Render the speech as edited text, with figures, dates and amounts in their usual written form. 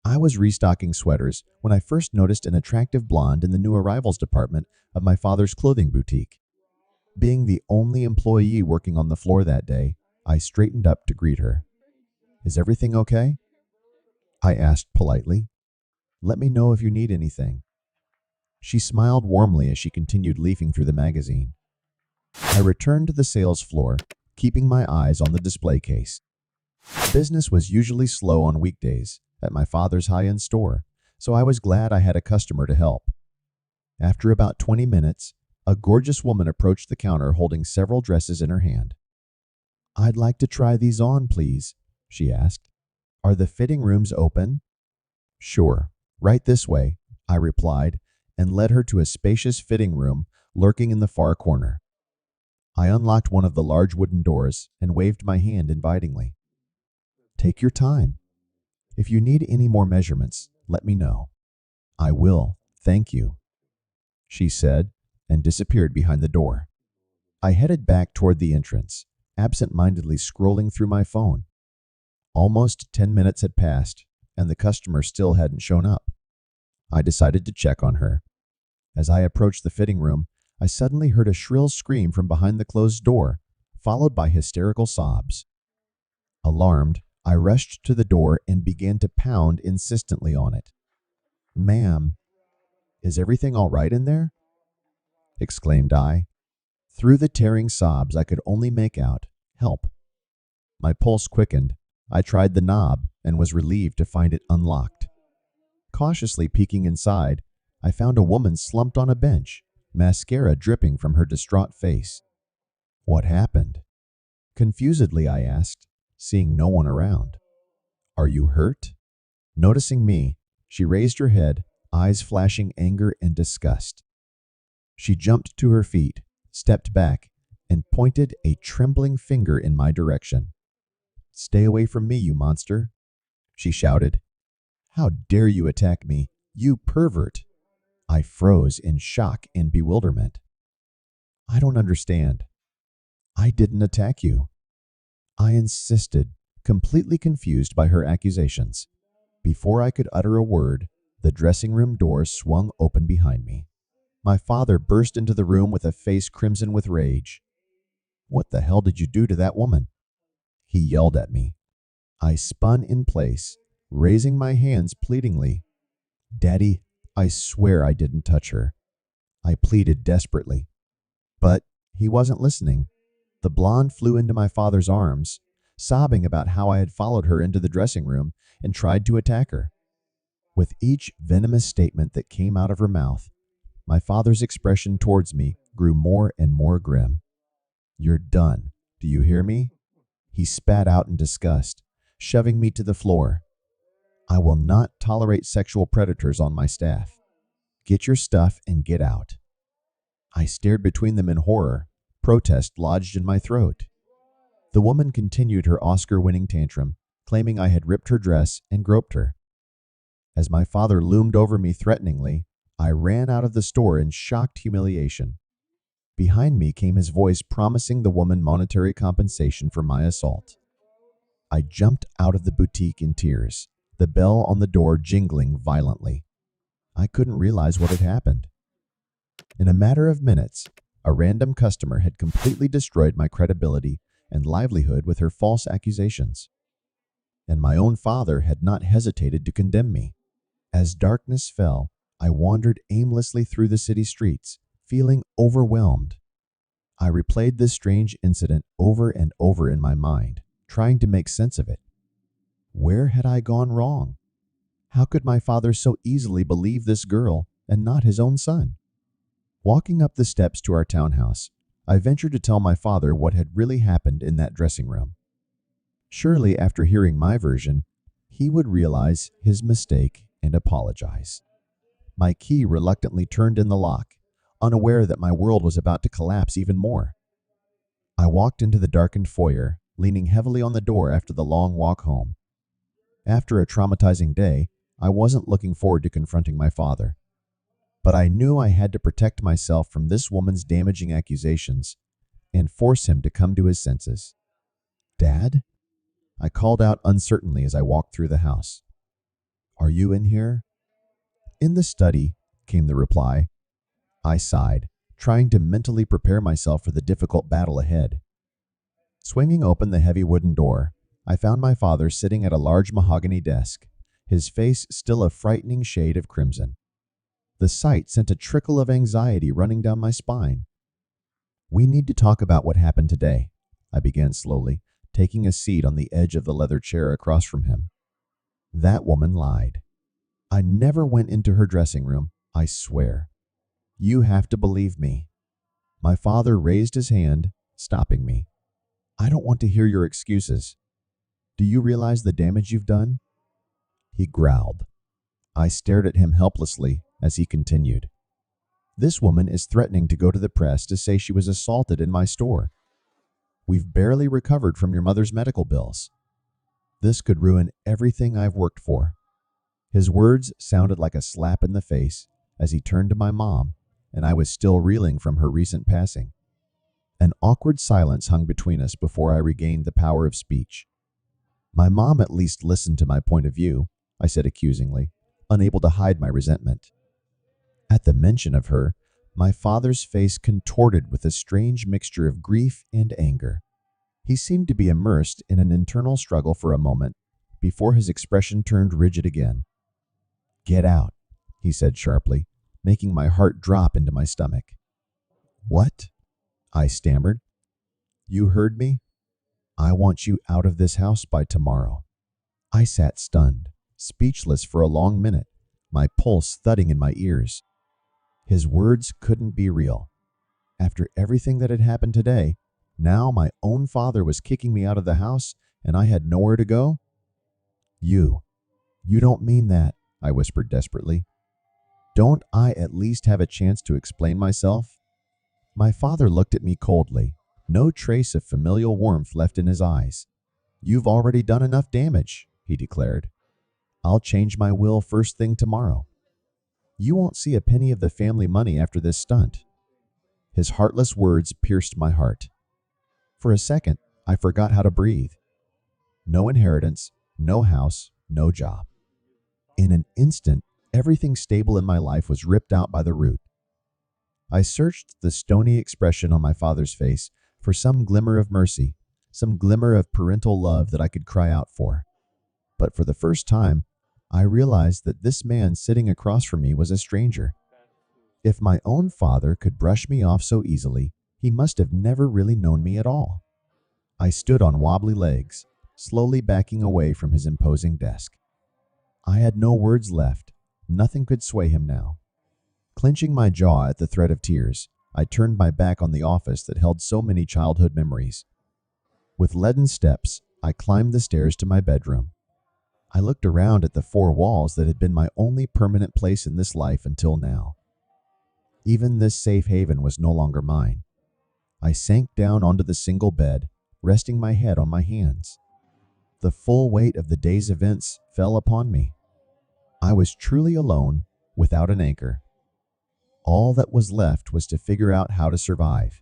I was restocking sweaters when I first noticed an attractive blonde in the new arrivals department of my father's clothing boutique. Being the only employee working on the floor that day, I straightened up to greet her. "Is everything okay?" I asked politely. "Let me know if you need anything." She smiled warmly as she continued leafing through the magazine. I returned to the sales floor, keeping my eyes on the display case. Business was usually slow on weekdays at my father's high-end store, so I was glad I had a customer to help. After about 20 minutes, a gorgeous woman approached the counter holding several dresses in her hand. "I'd like to try these on, please," she asked. "Are the fitting rooms open?" "Sure, right this way," I replied, and led her to a spacious fitting room lurking in the far corner. I unlocked one of the large wooden doors and waved my hand invitingly. "Take your time. If you need any more measurements, let me know." "I will, thank you," she said, and disappeared behind the door. I headed back toward the entrance, absent-mindedly scrolling through my phone. Almost 10 minutes had passed, and the customer still hadn't shown up. I decided to check on her. As I approached the fitting room, I suddenly heard a shrill scream from behind the closed door, followed by hysterical sobs. Alarmed, I rushed to the door and began to pound insistently on it. "Ma'am, is everything all right in there?" exclaimed I. Through the tearing sobs, I could only make out, "Help." My pulse quickened. I tried the knob and was relieved to find it unlocked. Cautiously peeking inside, I found a woman slumped on a bench, mascara dripping from her distraught face. "What happened?" Confusedly, I asked, seeing no one around. "Are you hurt?" Noticing me, she raised her head, eyes flashing anger and disgust. She jumped to her feet, stepped back, and pointed a trembling finger in my direction. "Stay away from me, you monster," she shouted. "How dare you attack me, you pervert!" I froze in shock and bewilderment. "I don't understand." "I didn't attack you," I insisted, completely confused by her accusations. Before I could utter a word, the dressing room door swung open behind me. My father burst into the room with a face crimson with rage. "What the hell did you do to that woman?" he yelled at me. I spun in place, raising my hands pleadingly. "Daddy, I swear I didn't touch her," I pleaded desperately. But he wasn't listening. The blonde flew into my father's arms, sobbing about how I had followed her into the dressing room and tried to attack her. With each venomous statement that came out of her mouth, my father's expression towards me grew more and more grim. "You're done. Do you hear me?" he spat out in disgust, shoving me to the floor. "I will not tolerate sexual predators on my staff. Get your stuff and get out." I stared between them in horror, protest lodged in my throat. The woman continued her Oscar-winning tantrum, claiming I had ripped her dress and groped her. As my father loomed over me threateningly, I ran out of the store in shocked humiliation. Behind me came his voice promising the woman monetary compensation for my assault. I jumped out of the boutique in tears, the bell on the door jingling violently. I couldn't realize what had happened. In a matter of minutes, a random customer had completely destroyed my credibility and livelihood with her false accusations. And my own father had not hesitated to condemn me. As darkness fell, I wandered aimlessly through the city streets, feeling overwhelmed. I replayed this strange incident over and over in my mind, trying to make sense of it. Where had I gone wrong? How could my father so easily believe this girl and not his own son? Walking up the steps to our townhouse, I ventured to tell my father what had really happened in that dressing room. Surely, after hearing my version, he would realize his mistake and apologize. My key reluctantly turned in the lock, unaware that my world was about to collapse even more. I walked into the darkened foyer, leaning heavily on the door after the long walk home. After a traumatizing day, I wasn't looking forward to confronting my father. But I knew I had to protect myself from this woman's damaging accusations and force him to come to his senses. "Dad?" I called out uncertainly as I walked through the house. "Are Are you in here?" "In the study," came the reply. I sighed, trying to mentally prepare myself for the difficult battle ahead. Swinging open the heavy wooden door, I found my father sitting at a large mahogany desk, his face still a frightening shade of crimson. The sight sent a trickle of anxiety running down my spine. "We need to talk about what happened today," I began slowly, taking a seat on the edge of the leather chair across from him. "That woman lied. I never went into her dressing room, I swear. You have to believe me." My father raised his hand, stopping me. "I don't want to hear your excuses. Do you realize the damage you've done?" He growled. I stared at him helplessly as he continued. "This woman is threatening to go to the press to say she was assaulted in my store. We've barely recovered from your mother's medical bills. This could ruin everything I've worked for." His words sounded like a slap in the face as he turned to my mom, and I was still reeling from her recent passing. An awkward silence hung between us before I regained the power of speech. "My mom at least listened to my point of view," I said accusingly, unable to hide my resentment. At the mention of her, my father's face contorted with a strange mixture of grief and anger. He seemed to be immersed in an internal struggle for a moment before his expression turned rigid again. "Get out," he said sharply, making my heart drop into my stomach. "What?" I stammered. "You heard me. I want you out of this house by tomorrow." I sat stunned, speechless for a long minute, my pulse thudding in my ears. His words couldn't be real. After everything that had happened today, now my own father was kicking me out of the house and I had nowhere to go? You don't mean that," I whispered desperately. "Don't I at least have a chance to explain myself?" My father looked at me coldly, no trace of familial warmth left in his eyes. "You've already done enough damage," he declared. "I'll change my will first thing tomorrow. You won't see a penny of the family money after this stunt." His heartless words pierced my heart. For a second, I forgot how to breathe. No inheritance, no house, no job. In an instant, everything stable in my life was ripped out by the root. I searched the stony expression on my father's face for some glimmer of mercy, some glimmer of parental love that I could cry out for. But for the first time, I realized that this man sitting across from me was a stranger. If my own father could brush me off so easily, he must have never really known me at all. I stood on wobbly legs, slowly backing away from his imposing desk. I had no words left. Nothing could sway him now. Clenching my jaw at the threat of tears, I turned my back on the office that held so many childhood memories. With leaden steps, I climbed the stairs to my bedroom. I looked around at the four walls that had been my only permanent place in this life until now. Even this safe haven was no longer mine. I sank down onto the single bed, resting my head on my hands. The full weight of the day's events fell upon me. I was truly alone, without an anchor. All that was left was to figure out how to survive.